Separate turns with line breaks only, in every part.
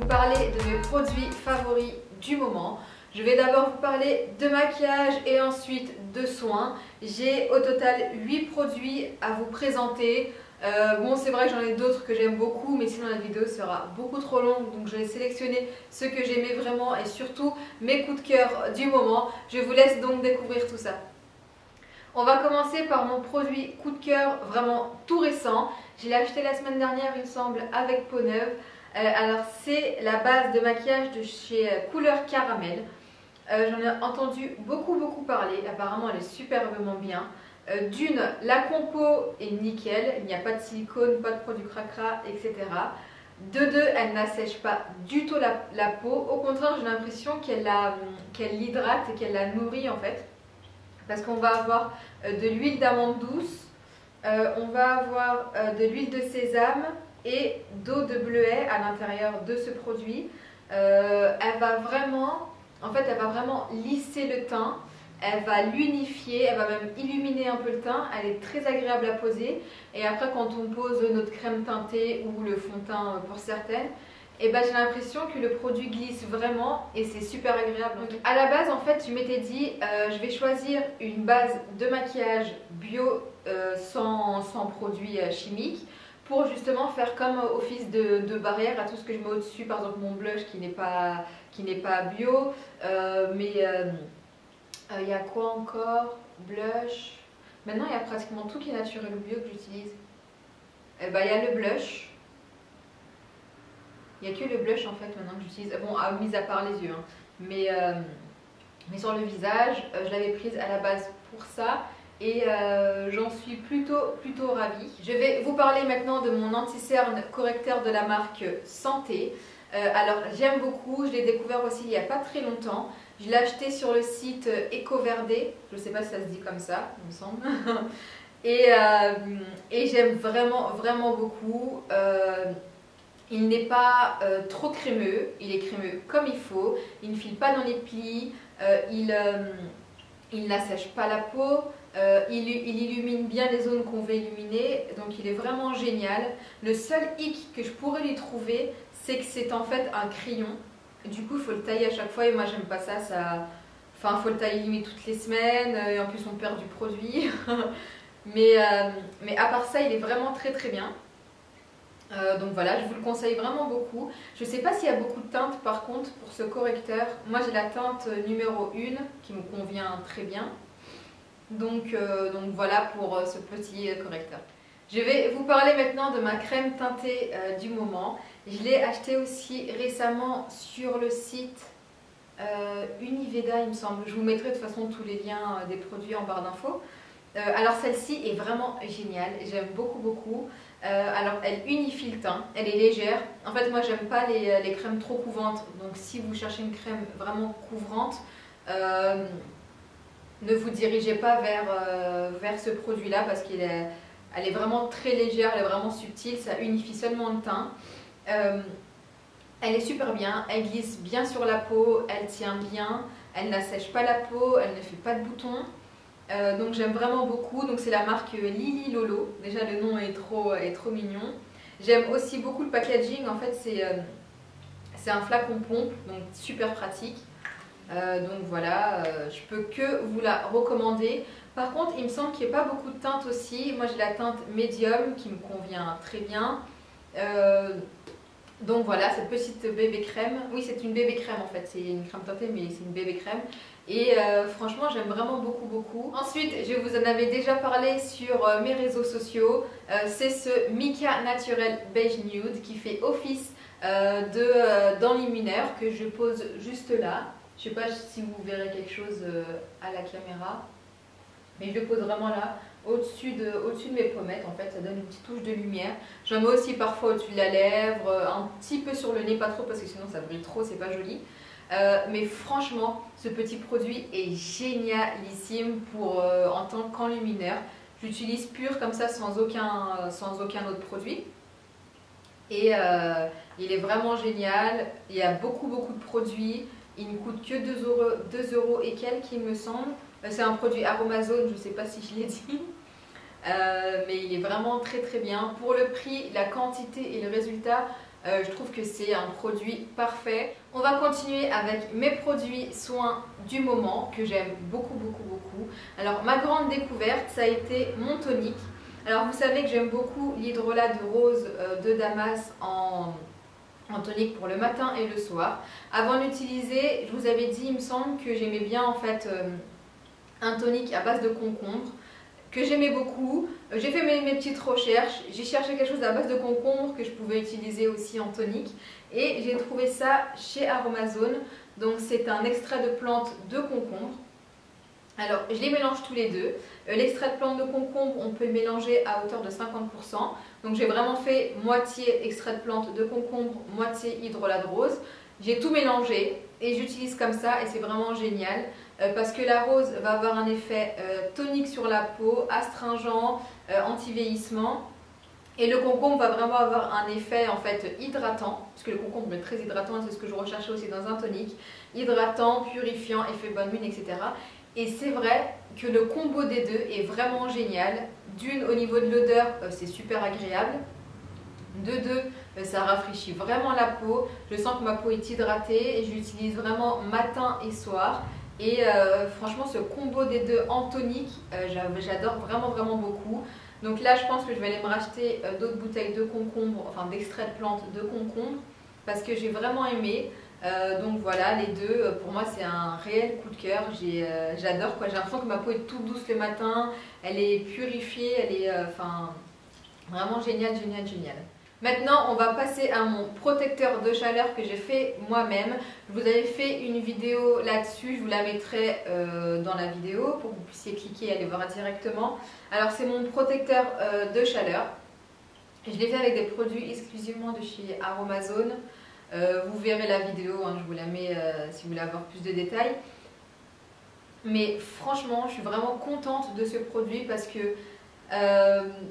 vous parler de mes produits favoris du moment. Je vais d'abord vous parler de maquillage et ensuite de soins. J'ai au total 8 produits à vous présenter. Bon, c'est vrai que j'en ai d'autres que j'aime beaucoup, mais sinon la vidéo sera beaucoup trop longue, donc je vais sélectionner ceux que j'aimais vraiment et surtout mes coups de cœur du moment. Je vous laisse donc découvrir tout ça. On va commencer par mon produit coup de cœur vraiment tout récent. Je l'ai acheté la semaine dernière, il me semble, avec peau neuve. Alors c'est la base de maquillage de chez Couleur Caramel. J'en ai entendu beaucoup parler, apparemment elle est superbement bien. D'une, la compo est nickel, il n'y a pas de silicone, pas de produit cracra, etc. De deux, elle n'assèche pas du tout la peau, au contraire j'ai l'impression qu'elle l'hydrate et qu'elle la nourrit en fait. Parce qu'on va avoir de l'huile d'amande douce, on va avoir de l'huile de sésame et d'eau de bleuet à l'intérieur de ce produit. Elle va vraiment lisser le teint, elle va l'unifier, elle va même illuminer un peu le teint, elle est très agréable à poser. Et après quand on pose notre crème teintée ou le fond de teint pour certaines, et j'ai l'impression que le produit glisse vraiment et c'est super agréable. Donc, à la base en fait je m'étais dit je vais choisir une base de maquillage bio sans produits chimiques pour justement faire comme office de barrière à tout ce que je mets au-dessus, par exemple mon blush qui n'est pas bio, il y a quoi encore? Blush. Maintenant il y a pratiquement tout qui est naturel ou bio que j'utilise. Il y a le blush. Il n'y a que le blush en fait maintenant que j'utilise, bon, mis à part les yeux, hein. Mais sur le visage, je l'avais prise à la base pour ça et j'en suis plutôt ravie. Je vais vous parler maintenant de mon anti-cerne correcteur de la marque Santé. Alors j'aime beaucoup, je l'ai découvert aussi il n'y a pas très longtemps. Je l'ai acheté sur le site Ecoverde, je ne sais pas si ça se dit comme ça, il me semble. Et j'aime vraiment beaucoup. Il n'est pas trop crémeux, il est crémeux comme il faut, il ne file pas dans les plis, il n'assèche pas la peau, il illumine bien les zones qu'on veut illuminer, donc il est vraiment génial. Le seul hic que je pourrais lui trouver, c'est que c'est en fait un crayon, du coup il faut le tailler à chaque fois et moi j'aime pas ça, enfin il faut le tailler limite toutes les semaines et en plus on perd du produit. mais à part ça il est vraiment très bien. Donc voilà, je vous le conseille vraiment beaucoup. Je ne sais pas s'il y a beaucoup de teintes par contre pour ce correcteur. Moi j'ai la teinte numéro 1 qui me convient très bien. Donc voilà pour ce petit correcteur. Je vais vous parler maintenant de ma crème teintée du moment. Je l'ai achetée aussi récemment sur le site Univeda il me semble. Je vous mettrai de toute façon tous les liens des produits en barre d'infos. Alors celle-ci est vraiment géniale, j'aime beaucoup. Alors elle unifie le teint, elle est légère. En fait moi j'aime pas les crèmes trop couvrantes, donc si vous cherchez une crème vraiment couvrante, ne vous dirigez pas vers ce produit là parce qu'elle est vraiment très légère, elle est vraiment subtile, ça unifie seulement le teint. Elle est super bien, elle glisse bien sur la peau, elle tient bien, elle n'assèche pas la peau, elle ne fait pas de boutons. Donc j'aime vraiment beaucoup, donc c'est la marque Lily Lolo, déjà le nom est trop mignon. J'aime aussi beaucoup le packaging, en fait c'est un flacon pompe, donc super pratique. Donc voilà, je peux que vous la recommander. Par contre il me semble qu'il n'y a pas beaucoup de teintes aussi, moi j'ai la teinte médium qui me convient très bien. Donc voilà, cette petite bébé crème, oui c'est une bébé crème en fait, c'est une crème teintée mais c'est une bébé crème. Et franchement j'aime vraiment beaucoup. Ensuite je vous en avais déjà parlé sur mes réseaux sociaux, c'est ce Mica Naturel Beige Nude qui fait office d'enlumineur que je pose juste là. Je ne sais pas si vous verrez quelque chose à la caméra, mais je le pose vraiment là, au-dessus de mes pommettes en fait, ça donne une petite touche de lumière. J'en mets aussi parfois au-dessus de la lèvre, un petit peu sur le nez, pas trop parce que sinon ça brille trop, c'est pas joli. Mais franchement, ce petit produit est génialissime en tant qu'enlumineur. J'utilise pur comme ça sans aucun autre produit. Et il est vraiment génial. Il y a beaucoup de produits. Il ne coûte que 2 euros et quelques, il me semble. C'est un produit Aromazone, je ne sais pas si je l'ai dit. Mais il est vraiment très bien. Pour le prix, la quantité et le résultat, Je trouve que c'est un produit parfait. On va continuer avec mes produits soins du moment que j'aime beaucoup, beaucoup, beaucoup. Alors ma grande découverte, ça a été mon tonique. Alors vous savez que j'aime beaucoup l'hydrolat de rose de Damas en tonique pour le matin et le soir. Avant d'utiliser, je vous avais dit, il me semble que j'aimais bien en fait un tonique à base de concombre que j'aimais beaucoup. J'ai fait mes petites recherches, j'ai cherché quelque chose à base de concombre que je pouvais utiliser aussi en tonique et j'ai trouvé ça chez Aromazone. Donc c'est un extrait de plante de concombre. Alors je les mélange tous les deux. L'extrait de plante de concombre, on peut le mélanger à hauteur de 50%. Donc j'ai vraiment fait moitié extrait de plante de concombre, moitié hydrolat de rose. J'ai tout mélangé et j'utilise comme ça et c'est vraiment génial parce que la rose va avoir un effet tonique sur la peau, astringent, anti-vieillissement. Et le concombre va vraiment avoir un effet en fait hydratant, parce que le concombre est très hydratant, c'est ce que je recherchais aussi dans un tonique. Hydratant, purifiant, effet bonne mine, etc. Et c'est vrai que le combo des deux est vraiment génial. D'une, au niveau de l'odeur, c'est super agréable. De deux, ça rafraîchit vraiment la peau. Je sens que ma peau est hydratée et je l'utilise vraiment matin et soir. Et franchement, ce combo des deux en tonique, j'adore vraiment, vraiment beaucoup. Donc là, je pense que je vais aller me racheter d'autres bouteilles de concombre, enfin d'extrait de plante de concombre, parce que j'ai vraiment aimé. Donc voilà, les deux, pour moi c'est un réel coup de cœur, j'adore quoi, j'ai l'impression que ma peau est toute douce le matin, elle est purifiée, elle est vraiment géniale, géniale, géniale. Maintenant on va passer à mon protecteur de chaleur que j'ai fait moi-même. Je vous avais fait une vidéo là-dessus, je vous la mettrai dans la vidéo pour que vous puissiez cliquer et aller voir directement. Alors c'est mon protecteur de chaleur, je l'ai fait avec des produits exclusivement de chez Aromazone. Vous verrez la vidéo, hein, je vous la mets si vous voulez avoir plus de détails. Mais franchement, je suis vraiment contente de ce produit parce que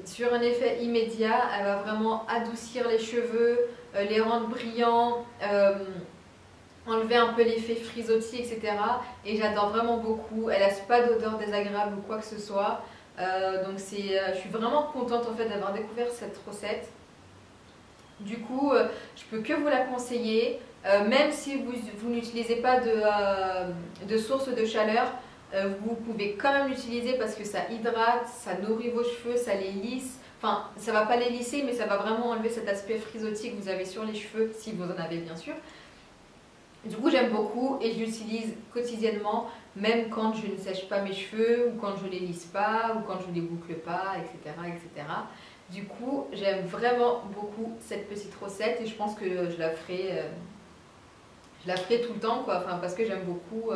sur un effet immédiat, elle va vraiment adoucir les cheveux, les rendre brillants, enlever un peu l'effet frisottis, etc. Et j'adore vraiment beaucoup. Elle n'a pas d'odeur désagréable ou quoi que ce soit. Donc je suis vraiment contente en fait d'avoir découvert cette recette. Du coup, je peux que vous la conseiller, même si vous n'utilisez pas de source de chaleur, vous pouvez quand même l'utiliser parce que ça hydrate, ça nourrit vos cheveux, ça les lisse. Enfin, ça va pas les lisser, mais ça va vraiment enlever cet aspect frisottis que vous avez sur les cheveux, si vous en avez bien sûr. Du coup, j'aime beaucoup et je l'utilise quotidiennement, même quand je ne sèche pas mes cheveux, ou quand je les lisse pas, ou quand je les boucle pas, etc. etc. Du coup, j'aime vraiment beaucoup cette petite recette et je pense que je la ferai tout le temps, quoi. Enfin, parce que j'aime beaucoup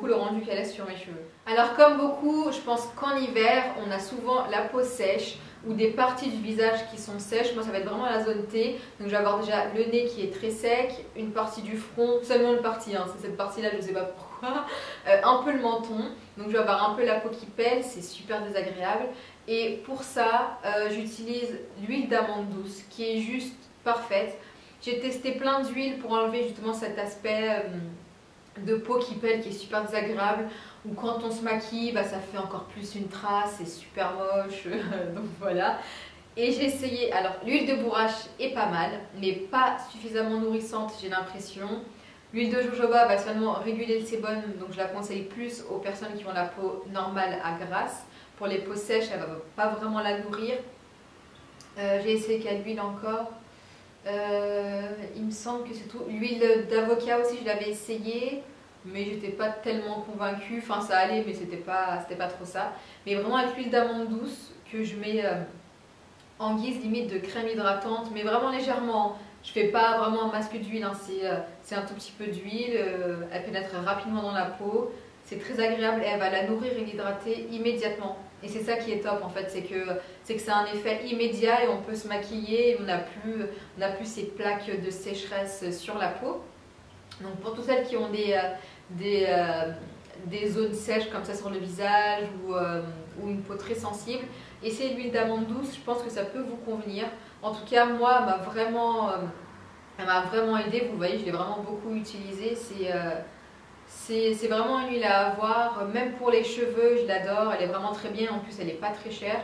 le rendu qu'elle laisse sur mes cheveux. Alors comme beaucoup, je pense qu'en hiver, on a souvent la peau sèche ou des parties du visage qui sont sèches. Moi, ça va être vraiment la zone T. Donc je vais avoir déjà le nez qui est très sec, une partie du front, seulement une partie, hein, c'est cette partie-là, je ne sais pas pourquoi, un peu le menton. Donc je vais avoir un peu la peau qui pèle, c'est super désagréable. Et pour ça, j'utilise l'huile d'amande douce qui est juste parfaite. J'ai testé plein d'huiles pour enlever justement cet aspect de peau qui pèle qui est super désagréable. Ou quand on se maquille, bah, ça fait encore plus une trace, c'est super moche. Donc voilà. Et j'ai essayé, alors l'huile de bourrache est pas mal, mais pas suffisamment nourrissante, j'ai l'impression. L'huile de jojoba va seulement réguler le sébum, donc je la conseille plus aux personnes qui ont la peau normale à grasse. Pour les peaux sèches, elle ne va pas vraiment la nourrir. J'ai essayé quelle huile encore. Il me semble que c'est tout. L'huile d'avocat aussi, je l'avais essayé, mais j'étais pas tellement convaincue. Enfin, ça allait, mais c'était pas trop ça. Mais vraiment avec l'huile d'amande douce que je mets en guise limite de crème hydratante, mais vraiment légèrement. Je fais pas vraiment un masque d'huile, hein. C'est un tout petit peu d'huile. Elle pénètre rapidement dans la peau. C'est très agréable et elle va la nourrir et l'hydrater immédiatement. Et c'est ça qui est top en fait, c'est que c'est un effet immédiat et on peut se maquiller et on n'a plus ces plaques de sécheresse sur la peau. Donc pour toutes celles qui ont des zones sèches comme ça sur le visage ou une peau très sensible, essayez l'huile d'amande douce, je pense que ça peut vous convenir. En tout cas, moi, elle m'a vraiment aidée, vous voyez, je l'ai vraiment beaucoup utilisée. C'est vraiment une huile à avoir, même pour les cheveux, je l'adore, elle est vraiment très bien, en plus elle n'est pas très chère.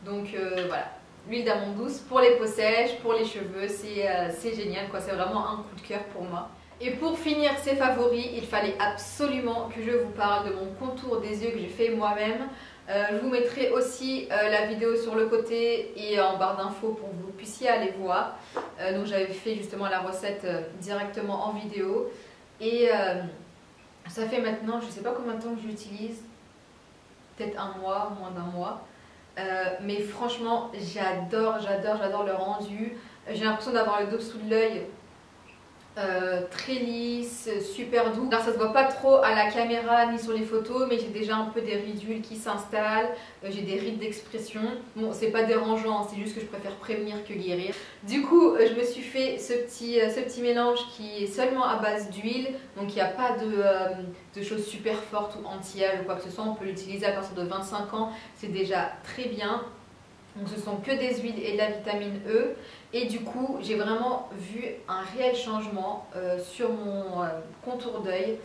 Donc voilà, l'huile d'amande douce pour les peaux sèches, pour les cheveux, c'est génial quoi, c'est vraiment un coup de cœur pour moi. Et pour finir ces favoris, il fallait absolument que je vous parle de mon contour des yeux que j'ai fait moi-même. Je vous mettrai aussi la vidéo sur le côté et en barre d'infos pour que vous puissiez aller voir. Donc j'avais fait justement la recette directement en vidéo. Et ça fait maintenant, je ne sais pas combien de temps que je l'utilise, peut-être un mois, moins d'un mois. Mais franchement, j'adore le rendu. J'ai l'impression d'avoir le dessous de l'œil très lisse, super doux. Alors ça se voit pas trop à la caméra ni sur les photos, mais j'ai déjà un peu des ridules qui s'installent, j'ai des rides d'expression. Bon, c'est pas dérangeant, c'est juste que je préfère prévenir que guérir. Du coup, je me suis fait ce petit mélange qui est seulement à base d'huile, donc il n'y a pas de choses super fortes ou anti-âge ou quoi que ce soit. On peut l'utiliser à partir de 25 ans, c'est déjà très bien. Donc ce sont que des huiles et de la vitamine E. Et du coup, j'ai vraiment vu un réel changement sur mon contour d'œil.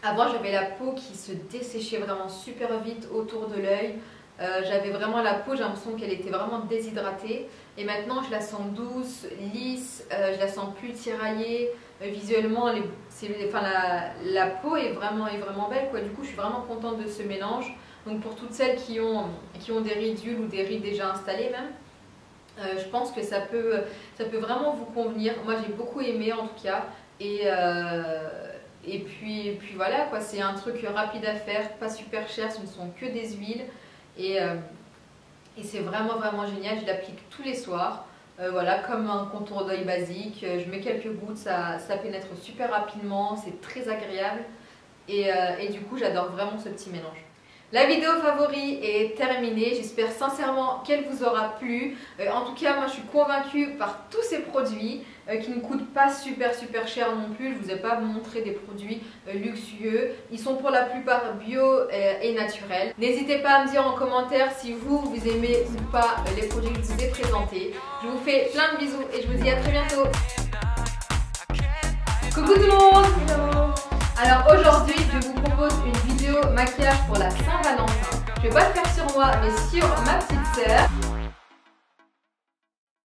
Avant, j'avais la peau qui se desséchait vraiment super vite autour de l'œil. J'avais vraiment la peau, j'ai l'impression qu'elle était vraiment déshydratée. Et maintenant, je la sens douce, lisse, je la sens plus tiraillée. Visuellement, la peau est vraiment belle, quoi. Du coup, je suis vraiment contente de ce mélange. Donc pour toutes celles qui ont des ridules ou des rides déjà installées même, je pense que ça peut vraiment vous convenir. Moi j'ai beaucoup aimé en tout cas. Et puis voilà quoi, c'est un truc rapide à faire, pas super cher, ce ne sont que des huiles. Et c'est vraiment génial, je l'applique tous les soirs. Voilà, comme un contour d'œil basique, je mets quelques gouttes, ça pénètre super rapidement, c'est très agréable. Et du coup j'adore vraiment ce petit mélange. La vidéo favori est terminée, j'espère sincèrement qu'elle vous aura plu. En tout cas, moi je suis convaincue par tous ces produits qui ne coûtent pas super cher non plus. Je ne vous ai pas montré des produits luxueux. Ils sont pour la plupart bio et naturels. N'hésitez pas à me dire en commentaire si vous aimez ou pas les produits que je vous ai présentés. Je vous fais plein de bisous et je vous dis à très bientôt. Coucou tout le monde! Hello. Alors aujourd'hui, je vous propose une vidéo maquillage pour la Saint-Valentin. Je ne vais pas le faire sur moi, mais sur ma petite sœur.